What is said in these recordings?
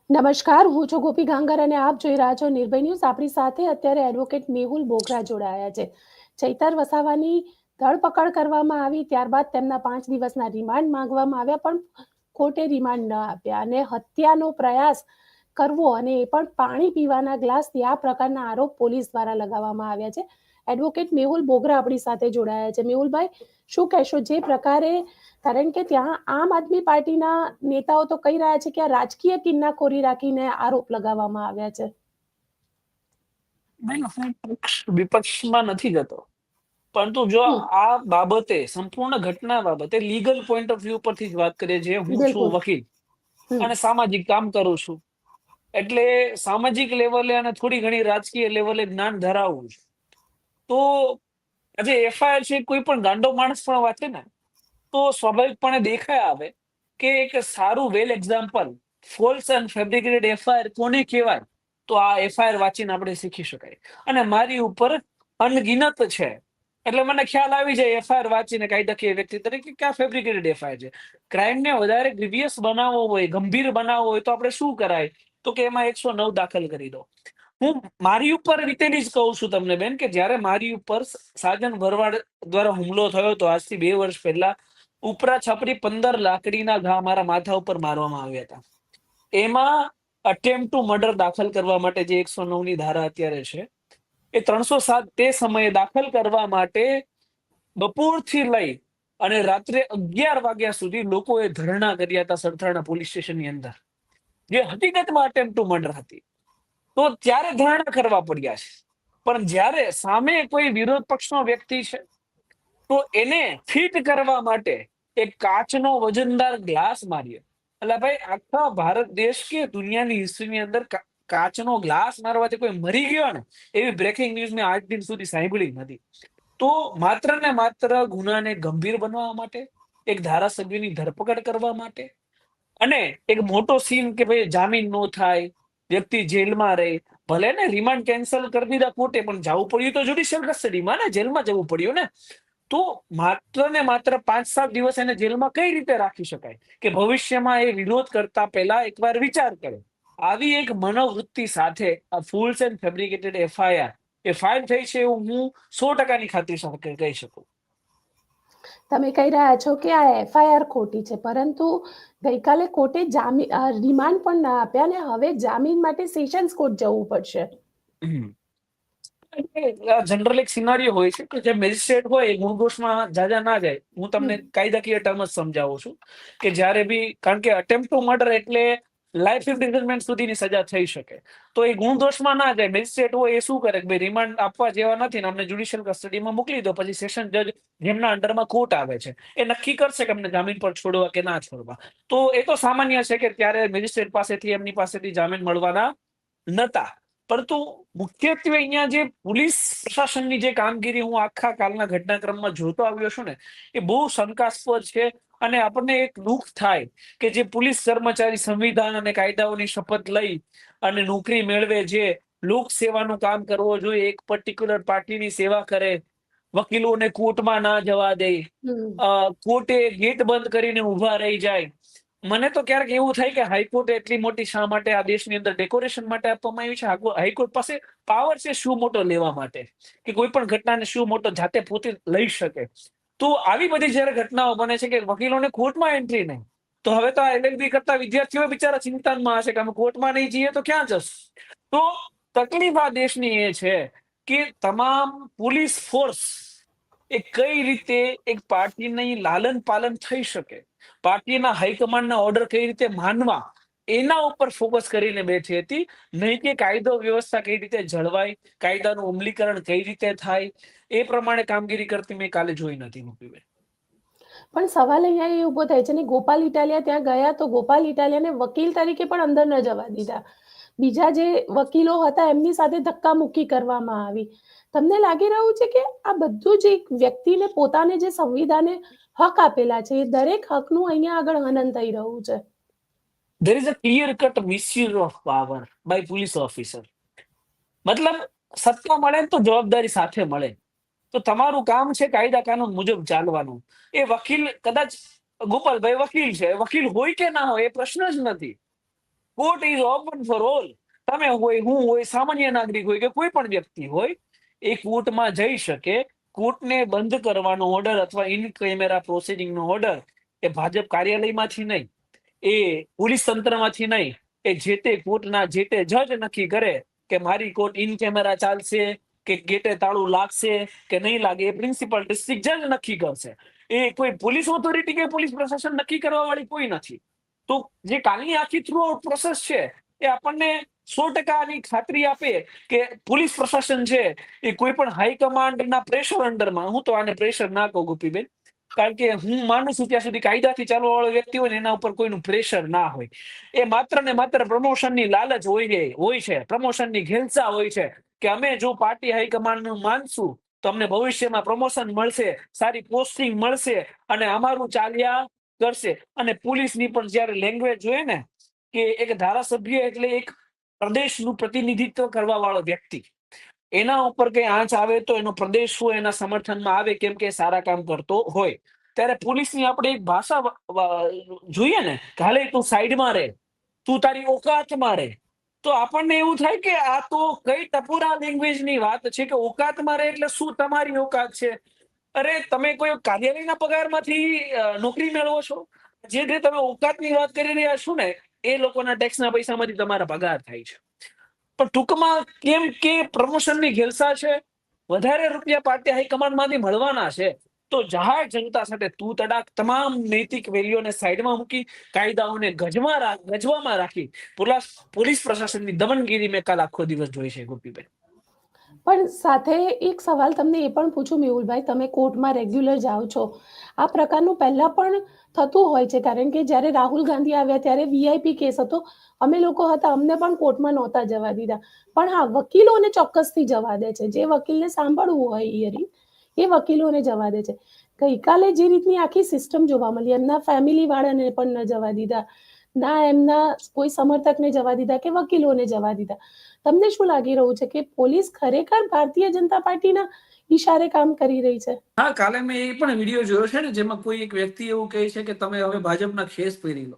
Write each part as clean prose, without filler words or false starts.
નમસ્કાર, હું છું ગોપી ગાંગર અને આપ જોઈ રહ્યા છો નિર્ભય ન્યૂઝ. આપણી સાથે અત્યારે એડવોકેટ મેહુલ બોગરા જોડાયા છે. ચૈતર વસાવાની ધરપકડ કરવામાં આવી, ત્યારબાદ તેમના 5 દિવસના રિમાન્ડ માંગવામાં આવ્યા, પણ કોર્ટે રિમાન્ડ ન આપ્યા અને હત્યાનો પ્રયાસ કરવો અને એ પણ પાણી પીવાના ગ્લાસથી, આ પ્રકારના આરોપ પોલીસ દ્વારા લગાવવામાં આવ્યા છે. એડવોકેટ મેહુલ બોગરા આપણી સાથે જોડાયા છે. મેહુલભાઈ, શું કહેશો? જે પ્રકારે, કારણ કે ત્યાં આમ આદમી પાર્ટીના નેતાઓ તો કહી રહ્યા છે કે આ રાજકીય કિન્નાખોરી રાખીને આરોપ લગાવવામાં આવ્યા છે. હું વિપક્ષમાં નથી જતો, પરંતુ જો આ બાબતે, સંપૂર્ણ ઘટના બાબતે લીગલ પોઈન્ટ ઓફ વ્યૂ પરથી જ વાત કરીએ, જે હું છું બિલકુલ. વકીલ અને સામાજિક કામ કરું છું, એટલે સામાજિક લેવલે અને થોડી ઘણી રાજકીય લેવલે જ્ઞાન ધરાવવું છે. તો આજે એફઆઈઆર છે, કોઈ પણ ગાંડો માણસ પણ વાંચે ને તો સ્વાભાવિકપણે દેખાય આવે કે એક સારું well example false and fabricated FIR કોને કહેવાય, તો આ એફઆઈઆર વાંચીને આપણે શીખી શકાય. અને મારી ઉપર અનગિનત છે, એટલે મને ખ્યાલ આવી જાય એફઆઈઆર વાંચીને કાયદાકીય વ્યક્તિ તરીકે કે આ ફેબ્રિકેટેડ એફઆઈઆર છે. ક્રાઇમને વધારે ગ્રીવિયસ બનાવવો હોય, ગંભીર બનાવવો હોય, તો આપણે શું કરાય, તો કે એમાં 109 દાખલ કરી દો. હું મારી ઉપર વીતેલી જ કહું છું તમને બેન, કે જ્યારે મારી ઉપર સાજન ભરવાડ દ્વારા હુમલો થયો હતો આજથી 2 વર્ષ પહેલા, ઉપરા છપરી 15 લાકડીના ઘા મારા માથા ઉપર મારવામાં આવ્યા હતા. એમાં અટેમ્પ્ટ ટુ મર્ડર દાખલ કરવા માટે જે 109 ની ધારા અત્યારે છે, એ 307 તે સમયે દાખલ કરવા માટે બપોરથી લઈ અને રાત્રે 11 વાગ્યા સુધી લોકોએ ધરણા કર્યા હતા સરથાણા પોલીસ સ્ટેશનની અંદર, જે હકીકતમાં અટેમ્પ્ટ ટુ મર્ડર હતી. તો ત્યારે ધરણા કરવા પડ્યા છે. પણ જ્યારે સામે કોઈ વિરોધ પક્ષનો વ્યક્તિ છે, તો એને ફિટ કરવા માટે એક કાચનો વજનદાર ગ્લાસ માર્યો. એટલે ભાઈ, આખા ભારત દેશ કે દુનિયાની હિસ્ટ્રીની અંદર કાચનો ગ્લાસ મારવાથી કોઈ મરી ગયો ને, એવી બ્રેકિંગ ન્યૂઝ મેં આજ દિન સુધી સાંભળી નથી. તો માત્ર ને માત્ર ગુનાને ગંભીર બનાવવા માટે, એક ધારાસભ્યની ધરપકડ કરવા માટે, અને એક મોટો સીન કે ભાઈ જામીન નો થાય, વ્યક્તિ જેલમાં રહે, ભલે ને રિમાન્ડ કેન્સલ કરી દીધા કોર્ટે, પણ જવું પડ્યું તો જ્યુડિશિયલ કસ્ટડીમાં ને, જેલમાં જવું પડ્યું ને. તો માત્ર ને માત્ર 5-7 દિવસ એને જેલમાં કઈ રીતે રાખી શકાય કે ભવિષ્યમાં એ વિરોધ કરતા પહેલા એકવાર વિચાર કરે. આવી એક મનોવૃત્તિ સાથે આ fools and fabricated FIR A file થઈ છે, એવું હું 100% ખાતરી સાથે કહી શકું. તમે કહી રહ્યા છો કે આ એફઆઈઆર ખોટી છે, પરંતુ ગઈકાલે કોર્ટે રિમાન્ડ પણ ના આપ્યા અને હવે જામીન માટે સેશન્સ કોર્ટ જવું પડશે. જનરલ એક સિનારીઓ હોય છે કે જે મેજિસ્ટ્રેટ હોય એ ગુણદોષમાં જાજા ના જાય. હું તમને કાયદાકીય ટર્મ જ સમજાવું છું કે જ્યારે બી, કારણ કે અટેમ્પ્ટ ટુ મર્ડર એટલે લાઈફ ઇમ્પ્રિઝનમેન્ટ સુધીની સજા થઈ શકે, તો એ ગુણદોષમાં ના જાય. મેજિસ્ટ્રેટ હોય એ શું કરે કે ભાઈ રિમાન્ડ આપવા જેવા નથી ને અમને જ્યુડિશિયલ કસ્ટડીમાં મોકલી દો, પછી સેશન જજ જેમના અંડરમાં કોર્ટ આવે છે એ નક્કી કરશે કે અમને જામીન પર છોડવા કે ના છોડવા. તો એ તો સામાન્ય છે કે ત્યારે મેજિસ્ટ્રેટ પાસેથી એમની પાસેથી જામીન મળવાના નતા. પરંતુ મુખ્યત્વે અહીંયા જે પોલીસ પ્રશાસનની જે કામગીરી હું આખા કાલના ઘટનાક્રમમાં જોતો આવ્યો છું ને, એ બહુ શંકાસ્પદ છે. અને આપણને એક દુઃખ થાય કે જે પોલીસ કર્મચારી સંવિધાન અને કાયદાઓની શપથ લઈ અને નોકરી મેળવે, જે લોક સેવાનું કામ કરવો જોઈએ, એક પર્ટિક્યુલર પાર્ટીની સેવા કરે, વકીલોને કોર્ટમાં ના જવા દે, કોર્ટે ગેટ બંધ કરીને ઉભા રહી જાય. મને તો ક્યારેક એવું થાય કે હાઈકોર્ટ એટલી મોટી શા માટે આ દેશની અંદર ડેકોરેશન માટે આપવામાં આવી છે? હાઈકોર્ટ પાસે પાવર છે શું મોટો લેવા માટે, કે કોઈ પણ ઘટનાને શું મોટો જાતે પોતે લઈ શકે. તો આવી બધી જયારે ઘટનાઓ બને છે કે વકીલોને કોર્ટમાં એન્ટ્રી નહીં, તો હવે તો આ એલએલબી કરતા વિદ્યાર્થીઓ બિચારા ચિંતામાં હશે કે અમે કોર્ટમાં નહીં જઈએ તો ક્યાં જશું. તો તકલીફ આ દેશની એ છે કે તમામ પોલીસ ફોર્સ એ કઈ રીતે એક પાર્ટીની લાલન પાલન થઈ શકે, પાર્ટીના હાઈકમાન્ડના ઓર્ડર કઈ રીતે માનવા, એના ઉપર ફોકસ કરીને બેઠી હતી. નહીં કે કાયદો વ્યવસ્થા કઈ રીતે જળવાય, કાયદાનું અમલીકરણ કઈ રીતે થાય, એ પ્રમાણે કામગીરી કરતી મેં કાલે જોઈ નથી. પણ સવાલ અહીંયા એ ઉભો થાય છે ને, ગોપાલ ઇટાલિયા ત્યાં ગયા તો ગોપાલ ઇટાલિયાને વકીલ તરીકે પણ અંદર ન જવા દીધા. બીજા જે વકીલો હતા એમની સાથે ધક્કા મુક્કી કરવામાં આવી. તમને લાગી રહ્યું છે કે આ બધું જ એક વ્યક્તિને પોતાને જે સંવિધાને હક આપેલા છે, એ દરેક હકનું અહીંયા આગળ હનન થઈ રહ્યું છે? There is a clear cut misuse of power by police officer. મતલબ સત્તા મળે તો જવાબદારી સાથે મળે. તો તમારું કામ છે કાયદા કાનૂન મુજબ ચાલવાનું. એ વકીલ કદાચ ગોપાલભાઈ વકીલ છે, વકીલ હોય કે ના હોય એ પ્રશ્ન જ નથી. Court is open for all. તમે હોય, હું હોય, સામાન્ય નાગરિક હોય કે કોઈ પણ વ્યક્તિ હોય, એ કોર્ટમાં જઈ શકે. કોર્ટને બંધ કરવાનો ઓર્ડર અથવા ઇન કેમેરા પ્રોસિડિંગનો ઓર્ડર એ ભાજપ કાર્યાલયમાંથી નહીં, એ પોલીસ તંત્રમાંથી નહીં, એ જે તે કોર્ટના જે તે જજ નક્કી કરે કે મારી કોર્ટ ઇન કેમેરા ચાલશે કે ગેટે તાળું લાગશે કે નહીં લાગે, એ પ્રિન્સિપલ ડિસ્ટ્રિક્ટ જજ નક્કી કરશે. એ કોઈ પોલીસ ઓથોરિટી કે પોલીસ પ્રશાસન નક્કી કરવા વાળી કોઈ નથી. તો જે કાલની આખી થ્રુ આઉટ પ્રોસેસ છે એ આપણને 100% ખાતરી આપે કે પોલીસ પ્રશાસન છે એ કોઈ પણ હાઈકમાન્ડના પ્રેશર અંડરમાં, હું તો આને પ્રેશર ના કહું ગોપીબેન, કારણ કે હું માનું છું ત્યાં સુધી કાયદાથી ચાલવા વાળો વ્યક્તિ હોય ને એના ઉપર કોઈનું પ્રેશર ના હોય. એ માત્ર ને માત્ર પ્રમોશનની લાલચ હોય છે, પ્રમોશનની ઘેલસા હોય છે કે અમે જો પાર્ટી હાઈકમાન્ડનું માનશું તો અમને ભવિષ્યમાં પ્રમોશન મળશે, સારી પોસ્ટિંગ મળશે અને અમારું ચાલ્યા કરશે. અને પોલીસની પણ જ્યારે લેંગ્વેજ જોઈએ ને કે એક ધારાસભ્ય એટલે એક પ્રદેશનું પ્રતિનિધિત્વ કરવા વાળો વ્યક્તિ, એના ઉપર કઈ આંચ આવે તો એનો પ્રદેશ હોય એના સમર્થનમાં આવે, કેમ કે સારા કામ કરતો હોય. ત્યારે પોલીસની આપણે એક ભાષા જોઈએ ને કે હાલે તું સાઈડમાં રહે, તું તારી ઓકાતમાં રહે. તો આપણને એવું થાય કે આ તો કઈ ટપુરા લેંગ્વેજની વાત છે કે ઓકાતમાં રહે એટલે શું તમારી ઓકાત છે? અરે તમે કોઈ કાર્યાલયના પગારમાંથી નોકરી મેળવો છો? જે તમે ઓકાતની વાત કરી રહ્યા છો ને એ લોકોના ટેક્સના પૈસામાંથી તમારા પગાર થાય છે. પણ ટૂંકમાં કેમ કે પ્રમોશનની ઘેલસા છે, વધારે રૂપિયા પાર્ટી હાઈકમાન્ડમાંથી મળવાના છે, તો જાહેર જનતા સાથે તું તડાક તમામ નૈતિક વેલ્યુઓને સાઈડમાં મૂકી કાયદાઓને ગજવામાં રાખી પોલીસ પ્રશાસનની દમનગીરી મેં કાલ આખો દિવસ જોઈ છે ગોપીબેન. પણ સાથે એક સવાલ તમને એ પણ પૂછું મેહુલભાઈ, તમે કોર્ટમાં રેગ્યુલર જાઓ છો, આ પ્રકારનું પહેલા પણ થતું હોય છે, કારણ કે જ્યારે રાહુલ ગાંધી આવ્યા ત્યારે વીઆઈપી કેસ હતો, અમે લોકો હતા, અમને પણ કોર્ટમાં નહોતા જવા દીધા. પણ હા, વકીલોને ચોક્કસથી જવા દે છે, જે વકીલને સાંભળવું હોય હિયરિંગ એ વકીલોને જવા દે છે. ગઈકાલે જે રીતની આખી સિસ્ટમ જોવા મળી, એમના ફેમિલી વાળાને પણ ન જવા દીધા, ના એમના કોઈ સમર્થકને જવા દીધા કે વકીલોને જવા દીધા. તમને શું લાગી રહ્યું છે કે પોલીસ ખરેખર ભારતીય જનતા પાર્ટીના ઈશારે કામ કરી રહી છે? હા, કાલે મેં એ પણ વિડીયો જોયો છે ને જેમાં કોઈ એક વ્યક્તિ એવું કહે છે કે તમે હવે ભાજપના ખેસ પહેરી લો.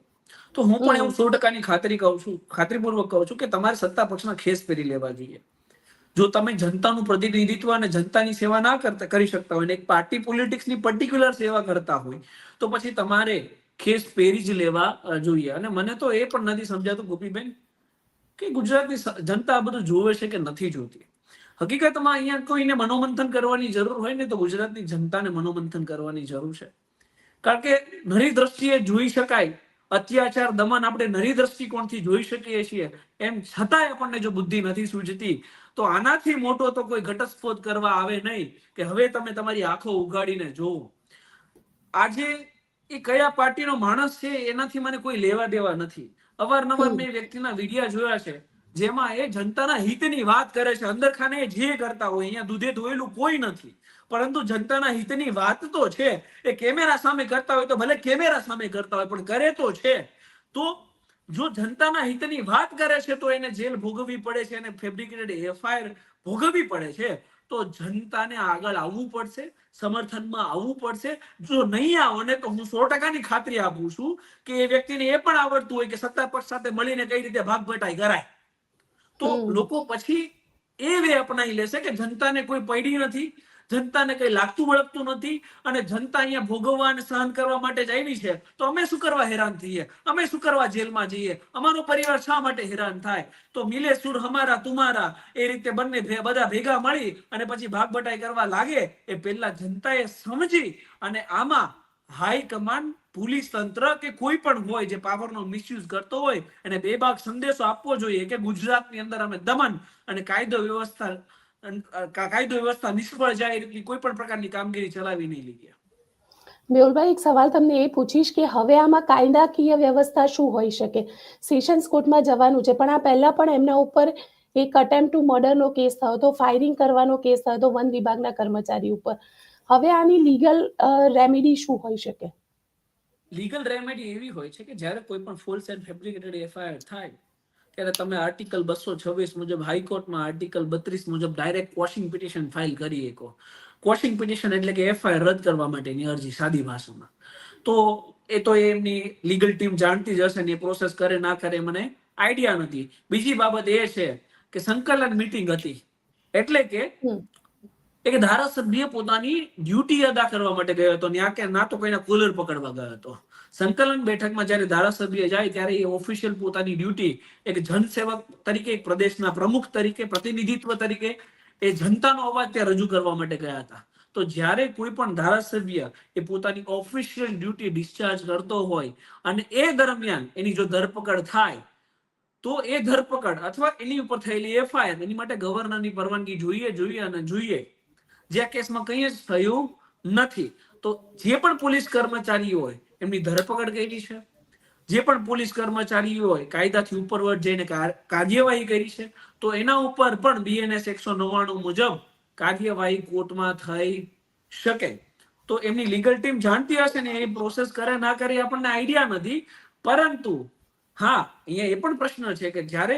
તો હું પણ એવું 100% ખાતરીપૂર્વક કહું છું કે તમારે સત્તા પક્ષના ખેસ પહેરી લેવા જોઈએ. જો તમે જનતાનું પ્રતિનિધિત્વ અને જનતાની સેવા ના કરી શકતા હોય ને એક પાર્ટી પોલિટિક્સની પર્ટિક્યુલર સેવા કરતા હોય તો પછી તમારે ખેસ પહેરી જ લેવા જોઈએ. અને મને તો એ પણ નથી સમજાતું ગોપીબેન કે ગુજરાતની જનતા આ બધું જોવે છે કે નથી જોતી. હકીકતમાં અહીંયા કોઈને મનોમંથન કરવાની જરૂર હોય ને તો ગુજરાતની જનતાને મનોમંથન કરવાની જરૂર છે. કારણ કે નરી દ્રષ્ટિએ જોઈ શકાય અત્યાચાર, દમન આપણે નરી દ્રષ્ટિકોણથી જોઈ શકીએ છીએ, એમ છતાંય આપણને જો બુદ્ધિ નથી સૂઝતી તો આનાથી મોટો તો કોઈ ઘટસ્ફોટ કરવા આવે નહીં કે હવે તમે તમારી આંખો ઉગાડીને જોવો. આજે એ કયા પાર્ટીનો માણસ છે એનાથી મને કોઈ લેવા દેવા નથી. અવારનવાર મેં વ્યક્તિના વિડિયા જોયા છે જેમાં એ જનતાના હિતની વાત કરે છે. અંદર ખાને જે કરતા હોય, અહીંયા દૂધે ધોયેલું કોઈ નથી, પરંતુ જનતાના હિતની વાત તો છે. એ કેમેરા સામે કરતા હોય તો ભલે કેમેરા સામે કરતા હોય પણ કરે તો છે. તો જો જનતાના હિતની વાત કરે છે તો એને જેલ ભોગવવી પડે છે, એને ફેબ્રિકેટેડ એફઆઈઆર ભોગવવી પડે છે. તો જનતાને આગળ આવવું પડશે, સમર્થનમાં આવવું પડશે. જો નહીં આવો ને તો હું 100%ની ખાતરી આપું છું કે એ વ્યક્તિને એ પણ આવડતું હોય કે સત્તા પક્ષ સાથે મળીને કઈ રીતે ભાગભટાઈ કરાય. તો લોકો પછી એ વે અપનાવી લેશે કે જનતાને કોઈ પડી નથી, જનતાને કઈ લાગતું વળગતું નથી અને જનતા અહીંયા ભોગવવા અને સહન કરવા માટે જ આવી છે. તો અમે શું કરવા હેરાન થઈએ, અમે શું કરવા જેલમાં જઈએ, અમારો પરિવાર શા માટે હેરાન થાય? તો મિલે સુર હમારા તુમારા એ રીતે બંને બધા ભેગા મળી અને પછી ભાગબટાઈ કરવા લાગે એ પહેલા જનતાએ સમજી અને આમાં હાઈકમાન્ડ, પોલીસ તંત્ર કે કોઈ પણ હોય જે પાવરનો મિસયુઝ કરતો હોય એને બેબાક સંદેશો આપવો જોઈએ કે ગુજરાતની અંદર અમે દમન અને કાયદો વ્યવસ્થા નિષ્ફળ જાય એટલી કોઈ પણ પ્રકારની કામગીરી ચલાવી નહીં લઈએ. મેહુલભાઈ, એક સવાલ તમને એ પૂછીશ કે હવે આમાં કાયદાકીય વ્યવસ્થા શું હોઈ શકે? સેશન્સ કોર્ટમાં જવાનું છે, પણ આ પહેલા પણ એમના ઉપર એક અટેમ્પ્ટ ટુ મર્ડરનો કેસ થયો હતો, ફાયરિંગ કરવાનો કેસ થયો હતો વન વિભાગના કર્મચારી ઉપર. હવે આની લીગલ રેમેડી શું હોઈ શકે? લીગલ રેમેડી એવી હોય છે કે જ્યારે કોઈ પણ ફોલ્સ એન્ડ ફેબ્રિકેટેડ એફઆઈઆર થાય ત્યારે તમે આર્ટિકલ 226 મુજબ હાઈકોર્ટમાં આર્ટિકલ 32 મુજબ ડાયરેક્ટ ક્વોશિંગ પિટિશન ફાઇલ કરી શકો. ક્વોશિંગ પિટિશન એટલે કે એફઆઈઆર રદ કરવા માટેની અરજી, સાદી ભાષામાં. તો એ તો એમની લીગલ ટીમ જાણતી જ હશે ને, એ પ્રોસેસ કરે ના કરે મને આઈડિયા નથી. બીજી બાબત એ છે કે સંકલન મીટિંગ હતી, એટલે કે હમ. એક ધારાસભ્ય પોતાની ડ્યુટી અદા કરવા માટે ગયો હતો, ત્યાં કે ના તો કોઈના કોલર પકડવા ગયો હતો. સંકલન બેઠકમાં જ્યારે ધારાસભ્ય જાય ત્યારે એ ઓફિશિયલ પોતાની ડ્યુટી એક જનસેવક તરીકે, એક પ્રદેશના પ્રમુખ તરીકે, પ્રતિનિધિત્વ તરીકે એ જનતાનો અવાજ ત્યાં રજૂ કરવા માટે ગયા હતા. તો જ્યારે કોઈ પણ ધારાસભ્ય એ પોતાની ઓફિશિયલ ડ્યુટી ડિસ્ચાર્જ કરતો હોય અને એ દરમિયાન એની જો ધરપકડ થાય, તો એ ધરપકડ અથવા એની ઉપર થયેલી એફઆઈઆર, એની માટે ગવર્નરની પરવાનગી જોઈએ અને જોઈએ. જે આ કેસમાં કંઈ જ થયું નથી. તો જે પણ પોલીસ કર્મચારીઓ હોય એમની ધરપકડ કરી છે, જે પણ પોલીસ કર્મચારીઓ હોય કાયદાથી ઉપરવટ જઈને કાર્યવાહી કરી છે, તો એના ઉપર પણ BNS 199 મુજબ કાર્યવાહી કોર્ટમાં થઈ શકે. તો એમની લીગલ ટીમ જાણતી હશે ને, એ પ્રોસેસ કરે ના કરે આપણને આઈડિયા નથી. પરંતુ હા, અહીંયા એ પણ પ્રશ્ન છે કે જ્યારે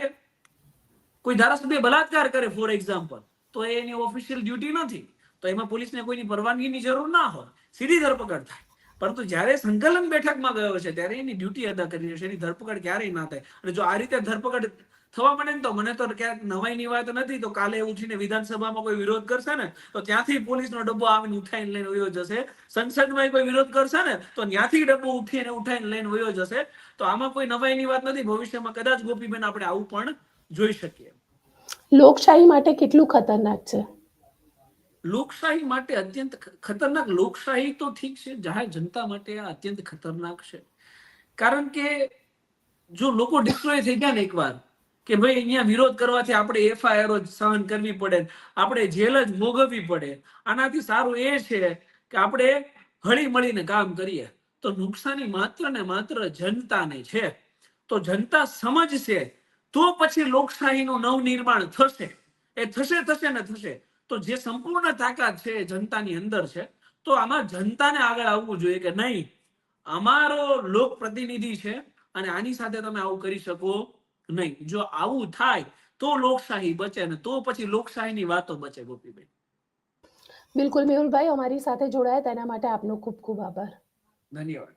કોઈ ધારાસભ્ય બલાત્કાર કરે ફોર એક્ઝામ્પલ, તો એ એની ઓફિશિયલ ડ્યુટી નથી, તો એમાં પોલીસને કોઈની પરવાનગીની જરૂર ના હોય, સીધી ધરપકડ થાય. પરંતુ જ્યારે સંકલન બેઠકમાં ગયો છે ત્યારે એની ડ્યુટી અદા કરી છે, એની ધરપકડ ક્યારેય ના થાય. અને જો આ રીતે ધરપકડ થવા માંડે ને, તો મને તો ક્યાંક નવાઈની વાત નથી, તો કાલે ઉઠીને વિધાનસભામાં કોઈ વિરોધ કરશે ને, તો ત્યાંથી પોલીસનો ડબ્બો આવીને ઉઠાઈને લઈને વયો જશે. સંસદમાં કોઈ વિરોધ કરશે ને, તો ત્યાંથી ડબ્બો ઉઠાઈને લઈને વયો જશે. તો આમાં કોઈ નવાઈની વાત નથી. ભવિષ્યમાં કદાચ ગોપીબેન આપણે આવું પણ જોઈ શકીએ. લોકશાહી માટે કેટલું ખતરનાક છે? લોકશાહી માટે અત્યંત ખતરનાક. લોકશાહી તો ઠીક છે, જાહેર જનતા માટે આ અત્યંત ખતરનાક છે. કારણ કે જો લોકો ડિસ્ટ્રોય થઈ ગયા ને એકવાર, કે ભાઈ અહીંયા વિરોધ કરવાથી આપણે એફઆઈઆર સહન કરવી પડે, આપણે જેલ જ ભોગવવી પડે, આનાથી સારું એ છે કે આપણે હળી મળીને કામ કરીએ. તો નુકસાની માત્ર ને માત્ર જનતાને છે. તો જનતા સમજશે તો પછી લોકશાહીનું નવનિર્માણ થશે. એ થશે ને થશે. તો જે સંપૂર્ણ તાકાત છે જનતાની અંદર છે, તો આમાં જનતાને આગળ આવવું જોઈએ કે નહીં, અમારો લોક પ્રતિનિધિ છે અને આની સાથે તમે આવું કરી શકો નહીં. જો આવું થાય તો લોકશાહી બચે, ને તો પછી લોકશાહીની વાતો બચે. ગોપીબેન, બિલકુલ મેહુલભાઈ, અમારી સાથે જોડાયા તેના માટે આપનો ખૂબ ખૂબ આભાર. ધન્યવાદ.